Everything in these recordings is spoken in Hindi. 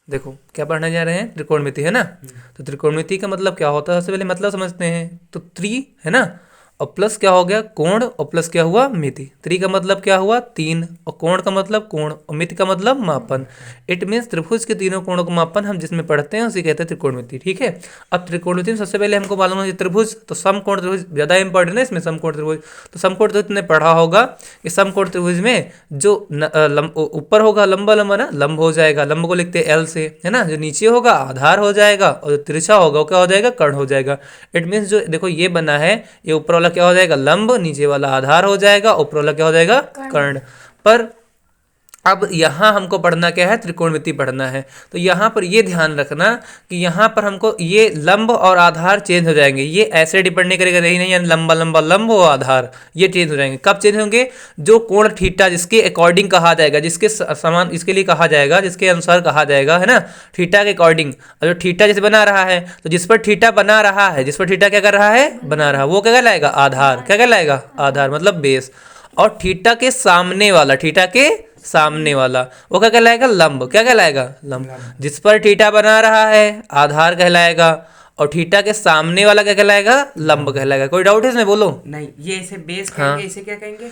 देखो क्या पढ़ने जा रहे हैं, त्रिकोणमिति है ना। तो त्रिकोणमिति का मतलब क्या होता है, सबसे पहले मतलब समझते हैं। तो त्रि है ना, और प्लस क्या हो गया कोण, और प्लस क्या हुआ मिति। त्रि का मतलब क्या हुआ तीन, और कोण का मतलब कोण, और मिति का मतलब मापन। इट मीन्स त्रिभुज के तीनों कोणों का मापन हम जिसमें पढ़ते हैं उसे कहते हैं त्रिकोणमिति। ठीक है, अब त्रिकोणमिति में सबसे पहले हमको मालूम है त्रिभुज, तो समकोण त्रिभुज ज़्यादा इंपॉर्टेंट है इसमें। समकोण त्रिभुज, तो समकोण त्रिभुज ने पढ़ा होगा कि समकोण त्रिभुज में जो ऊपर होगा लंबा लंबा ना, लंब हो जाएगा, लंब को लिखते हैं एल से है ना। जो नीचे होगा आधार हो जाएगा, और जो तिरछा होगा वो क्या हो जाएगा, कर्ण हो जाएगा। इट मीन्स जो देखो ये बना है, ये ऊपर वाला क्या हो जाएगा लंब, नीचे वाला आधार हो जाएगा, ऊपर वाला क्या हो जाएगा कर्ण। पर अब यहाँ हमको पढ़ना क्या है, त्रिकोणमिति पढ़ना है। तो यहाँ पर ये ध्यान रखना कि यहाँ पर हमको ये लंब और आधार चेंज हो जाएंगे। ये ऐसे डिपेंड नहीं करेगा, नहीं लंबा लंबा लंब और आधार ये चेंज हो जाएंगे। कब चेंज होंगे, जो कोण थीटा जिसके अकॉर्डिंग कहा जाएगा, जिसके समान इसके लिए कहा जाएगा, जिसके अनुसार कहा जाएगा है ना, थीटा के अकॉर्डिंग। और जो थीटा जैसे बना रहा है, तो जिस पर थीटा बना रहा है, जिस पर थीटा क्या कर रहा है बना रहा है, वो क्या कहलाएगा आधार। क्या कहलाएगा आधार मतलब बेस। और थीटा के सामने वाला, थीटा के सामने वाला वो क्या कहलाएगा लंब। क्या कहलाएगा लंब। जिस पर थीटा बना रहा है आधार कहलाएगा, और थीटा के सामने वाला क्या कहलाएगा लंब कहलाएगा। कोई डाउट है इसमें, बोलो। नहीं, ये इसे बेस कहेंगे। इसे क्या कहेंगे,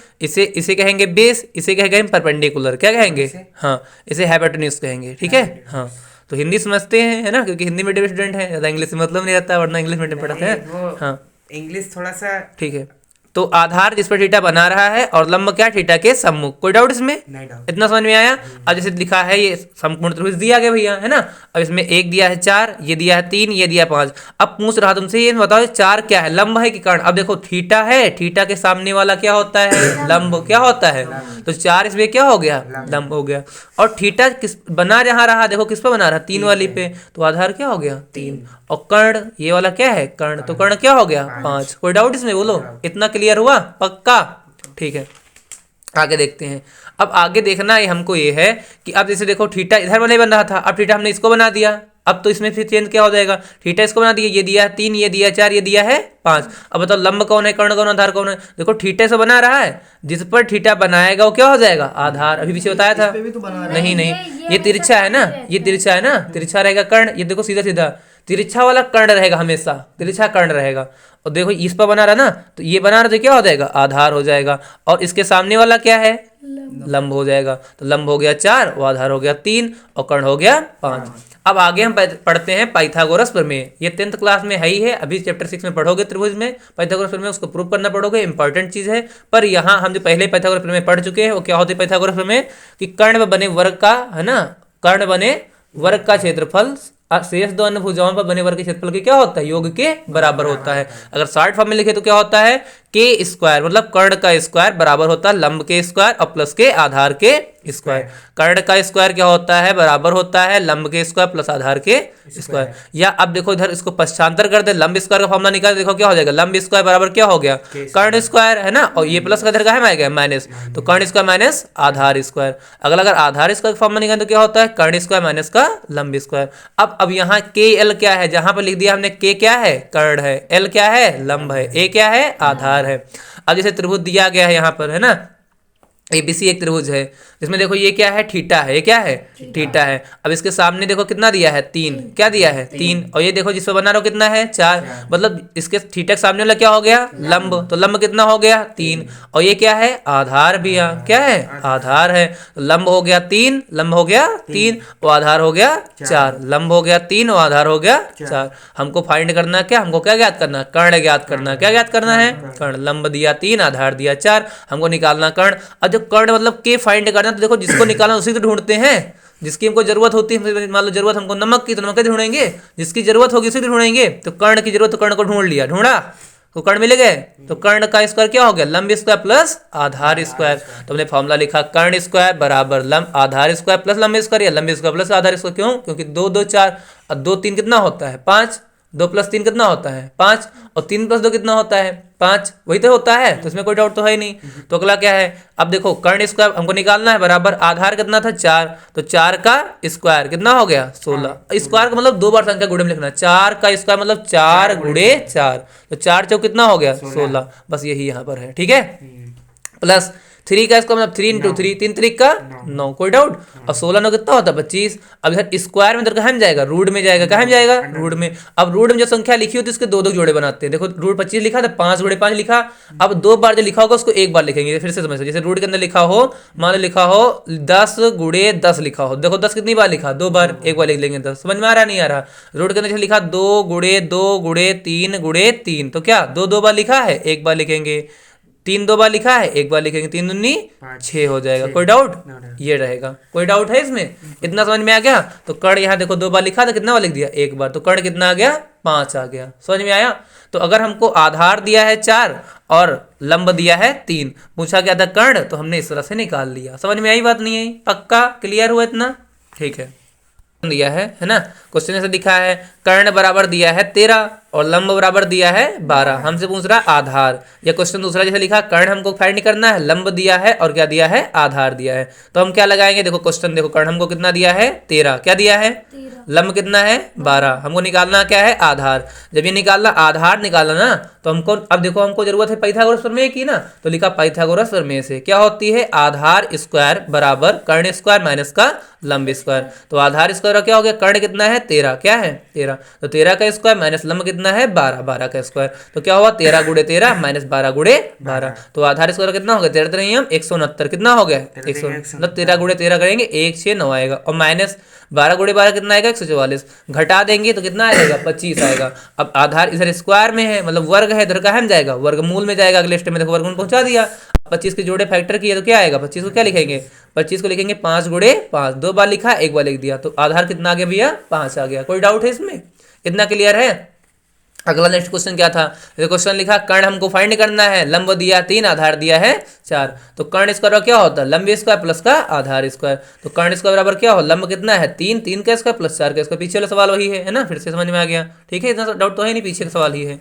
इसे कहेंगे बेस, इसे कहेंगे परपेंडिकुलर। क्या कहेंगे, हाँ इसे हाइपोटेन्यूज कहेंगे। ठीक है, हाँ तो हिंदी समझते हैं है ना, क्योंकि हिंदी मीडियम स्टूडेंट है, ज़्यादा इंग्लिश से मतलब नहीं रहता, वरना इंग्लिश मीडियम पढ़ाते हैं। हाँ इंग्लिश थोड़ा सा ठीक है। तो आधार जिस पर थीटा बना रहा है, और लंब क्या थीटा के सम्मुख। कोई डाउट इसमें, नहीं डाउट। इतना समझ में आया। अब जैसे लिखा है ये समकोण त्रिभुज दिया गया भैया है ना। अब इसमें एक दिया है 4, ये दिया है 3, ये दिया 5। अब पूछ रहा तुमसे ये बताओ 4 क्या है, लंब है कि कर्ण। अब देखो थीटा है, थीटा के सामने वाला क्या होता है लंब। क्या होता है, तो 4 इसमें क्या हो गया लंब हो गया। और थीटा किस बना जहाँ रहा, देखो किस पर बना रहा 3 वाली पे, तो आधार क्या हो गया 3। और कर्ण ये वाला क्या है कर्ण, तो कर्ण क्या हो गया 5। कोई डाउट इसमें, बोलो। इतना क्लियर हुआ पक्का, ठीक है। आगे देखते हैं। अब आगे देखना है हमको ये है कि अब जैसे देखो थीटा इधर नहीं बन रहा था, अब थीटा हमने इसको बना दिया। अब तो इसमें फिर चेंज क्या हो जाएगा, थीटा इसको बना दिया, ये दिया है 3, ये दिया है 4, ये दिया है 5। अब बताओ लंब कौन है, कर्ण कौन है, आधार कौन है। देखो थीटा से बना रहा है, जिस पर थीटा बनाएगा वो क्या हो जाएगा आधार। अभी पीछे बताया था, नहीं नहीं ये तिरछा है ना, ये तिरछा है ना, तिरछा रहेगा कर्ण। ये देखो सीधा सीधा तिरछा वाला कर्ण रहेगा, हमेशा तिरछा कर्ण रहेगा। और देखो इस पर बना रहा ना, तो ये बना रहा तो क्या हो जाएगा आधार हो जाएगा। और इसके सामने वाला क्या है लंब हो जाएगा। तो लंब हो गया 4, वो आधार हो गया 3, और कर्ण हो गया 5। अब आगे हम पढ़ते हैं पाइथागोरस प्रमेय। ये 10th क्लास में है ही है, अभी चैप्टर 6 में पढ़ोगे त्रिभुज में पाइथागोरस प्रमेय, उसको प्रूव करना पड़ोगे, इंपॉर्टेंट चीज है। पर यहाँ हम जो पहले पाइथागोरस प्रमेय पढ़ चुके हैं, वो क्या होती है पाइथागोरस प्रमेय, कि कर्ण बने वर्ग का है ना, कर्ण बने वर्ग का क्षेत्रफल शेष दो अन्य भुजाओं पर बने वर्ग के क्षेत्रफल के क्या होता है योग के बराबर होता है। अगर शॉर्ट फॉर्म में लिखे तो क्या होता है के स्क्वायर, मतलब कर्ण का स्क्वायर बराबर होता है लंब के स्क्वायर और प्लस के आधार के स्क्वायर। कर्ण का स्क्वायर क्या होता है बराबर होता है लंब के स्क्वायर प्लस आधार के स्क्वायर। या अब देखो इधर इसको पश्चांतर कर दे, लंब स्क्वायर का फॉर्मूला निकाल, देखो क्या हो जाएगा लंब स्क्वायर बराबर क्या हो गया कर्ण स्क्वायर है ना, और ये प्लस का इधर का है आएगा माइनस, तो कर्ण स्क्वायर माइनस आधार स्क्वायर। अगर आधार स्क्वायर का फॉर्मूला निकाल तो क्या होता है कर्ण स्क्वायर माइनस का लंब स्क्वायर। अब यहाँ के एल क्या है, जहां पर लिख दिया हमने के क्या है कर्ण है, एल क्या है लंब है, ए क्या है आधार है। अब जैसे त्रिभुज दिया गया है यहाँ पर है ना, एबीसी एक त्रिभुज है जिसमें देखो ये क्या है थीटा है, ये क्या है थीटा है। अब इसके सामने देखो कितना दिया है 3, क्या दिया है 3, और ये देखो जिस पर बना रहा हो कितना है 4, मतलब इसके थीटा के सामने वाला क्या हो गया लंब, तो लंब कितना हो गया 3, और ये क्या है आधार भी है, क्या है आधार है। तो लंब हो गया 3, लंब हो गया 3 और आधार हो गया 4, लंब हो गया 3 और आधार हो गया 4। हमको फाइंड करना क्या, हमको क्या ज्ञात करना कर्ण ज्ञात करना, क्या ज्ञात करना है कर्ण। लंब दिया 3, आधार दिया 4, हमको निकालना कर्ण। अब जो कर्ण मतलब के फाइंड करना, तो देखो जिसको निकालना उसी को ढूंढते हैं, जिसकी हमको जरूरत होती है। मान लो जरूरत हमको नमक की, तो नमक कैसे ढूंढेंगे, जिसकी जरूरत होगी उसी को ढूंढेंगे। तो कर्ण की जरूरत, तो कर्ण को ढूंढ लिया, ढूंढा तो कर्ण मिल गए। तो कर्ण का स्क्वायर क्या हो गया लंब स्क्वायर प्लस आधार स्क्वायर। तो हमने फॉर्मूला लिखा कर्ण स्क्वायर बराबर लंब आधार स्क्वायर प्लस लंब स्क्वायर, या लंब स्क्वायर प्लस आधार स्क्वायर। क्यों, क्योंकि 2 2 4 और 2 3 कितना होता है 5, 2 + 3 कितना होता है 5, और 3 + 2 कितना होता है 5, वही तो होता है। तो इसमें कोई डाउट तो है ही नहीं। तो अगला क्या है, अब देखो कर्ण स्क्वायर हमको निकालना है बराबर आधार कितना था 4, तो 4 का स्क्वायर कितना हो गया 16। स्क्वायर का मतलब 2 बार संख्या गुणे में लिखना, 4 का स्क्वायर मतलब 4 गुणे 4, तो 4 चौक कितना हो गया 16। बस यही यहाँ पर है, ठीक है। प्लस 3 का स्क्वायर मतलब 3 इंटू 3, 3 3 का 9, कोई डाउट। और 16 9 कितना होता है 25। अब इधर स्क्वायर में इधर कहाँ में जाएगा, रूट में जाएगा, कहाँ में जाएगा, रूट में। अब रूट में जो संख्या लिखी होती है उसके दो दो जोड़े बनाते हैं। देखो रूट 25 लिखा था, 5 जोड़े 5 लिखा। अब 2 बार जो लिखा होगा उसको 1 बार लिखेंगे। फिर से समझो, जैसे रूट के अंदर लिखा हो, मान लो लिखा हो 10 गुणे 10 लिखा हो, देखो 10 कितनी बार लिखा, 2 बार, 1 बार लिख लेंगे 10। समझ में आ रहा नहीं आ रहा। रूट के अंदर जैसे लिखा 2 गुणे 2 गुणे 3 गुणे 3, तो क्या 2 2 बार लिखा है, 1 बार लिखेंगे। 3 2 बार लिखा है, 1 बार लिखेंगे। 3 दूनी 6 हो जाएगा, कोई डाउट, ये रहेगा। कोई डाउट है इसमें, इतना समझ में आ गया। तो कर्ण यहाँ देखो 2 बार लिखा था, कितना बार लिख दिया, 1 बार, तो कर्ण कितना आ गया, 5 आ गया। समझ में आया। तो अगर हमको आधार दिया है 4 और लंब दिया है 3, पूछा गया था कर्ण, तो हमने इस तरह से निकाल लिया। समझ में आई बात नहीं आई, पक्का क्लियर हुआ इतना, ठीक है। दिया है ना, क्वेश्चन ऐसे दिखा है कर्ण बराबर दिया है 13 और लंब बराबर दिया है 12, हमसे पूछ रहा आधार। या क्वेश्चन दूसरा जैसे लिखा कर्ण हमको फाइंड करना है, लंब दिया है और क्या दिया है, आधार दिया है। तो हम क्या लगाएंगे, देखो क्वेश्चन देखो, कर्ण हमको कितना दिया है 13, क्या दिया है, लंब कितना है 12, हमको निकालना क्या है, आधार। जब ये निकालना आधार निकालना ना, तो हमको अब देखो हमको जरूरत है पाइथागोरस प्रमेय की ना, तो लिखा पाइथागोरस प्रमेय से क्या होती है, आधार स्क्वायर बराबर कर्ण स्क्वायर माइनस का लंब स्क्वायर। तो आधार स्क्वायर क्या हो गया, कर्ण कितना है 13, क्या है 13, तो 13 का स्क्वायर माइनस लंब कितना है 12, 12 का स्क्वायर, तो क्या हुआ 13 गुणे 13 माइनस 12 गुणे 12। तो आधार स्क्वायर कितना हो गया, 13 नहीं हम 169, कितना हो गया 100, मतलब 13 गुणे 13 करेंगे 169 आएगा, और माइनस 12 गुणे 12 कितना आएगा 144, घटा देंगे तो कितना आएगा 25 आएगा। अब आधार इधर स्क्वायर में है, मतलब वर्ग है, इधर कहाँ में जाएगा, वर्गमूल में जाएगा। अगले स्टेप में देखो वर्गमूल पहुंचा दिया, 25 के जोड़े फैक्टर किया तो क्या आएगा, 25 को क्या लिखेंगे, 25 को लिखेंगे 5 गुणे 5, 2 बार लिखा 1 बार लिख दिया, तो आधार कितना आ गया भैया 5 आ गया। कोई डाउट है इसमें, इतना क्लियर है। अगला नेक्स्ट क्वेश्चन क्या था, क्वेश्चन लिखा कर्ण हमको फाइंड करना है, लंब दिया 3 आधार दिया है 4, तो कर्ण स्क्वायर क्या होता है, लंब स्क्वायर प्लस का आधार स्क्वायर। तो कर्ण स्क्वायर बराबर क्या हो, लंब कितना है 3, 3 का स्क्वायर प्लस 4 का स्क्वायर, पीछे वाला सवाल वही है ना, फिर से समझ में आ गया, ठीक है। इतना डाउट तो है नहीं, पीछे का सवाल ही है।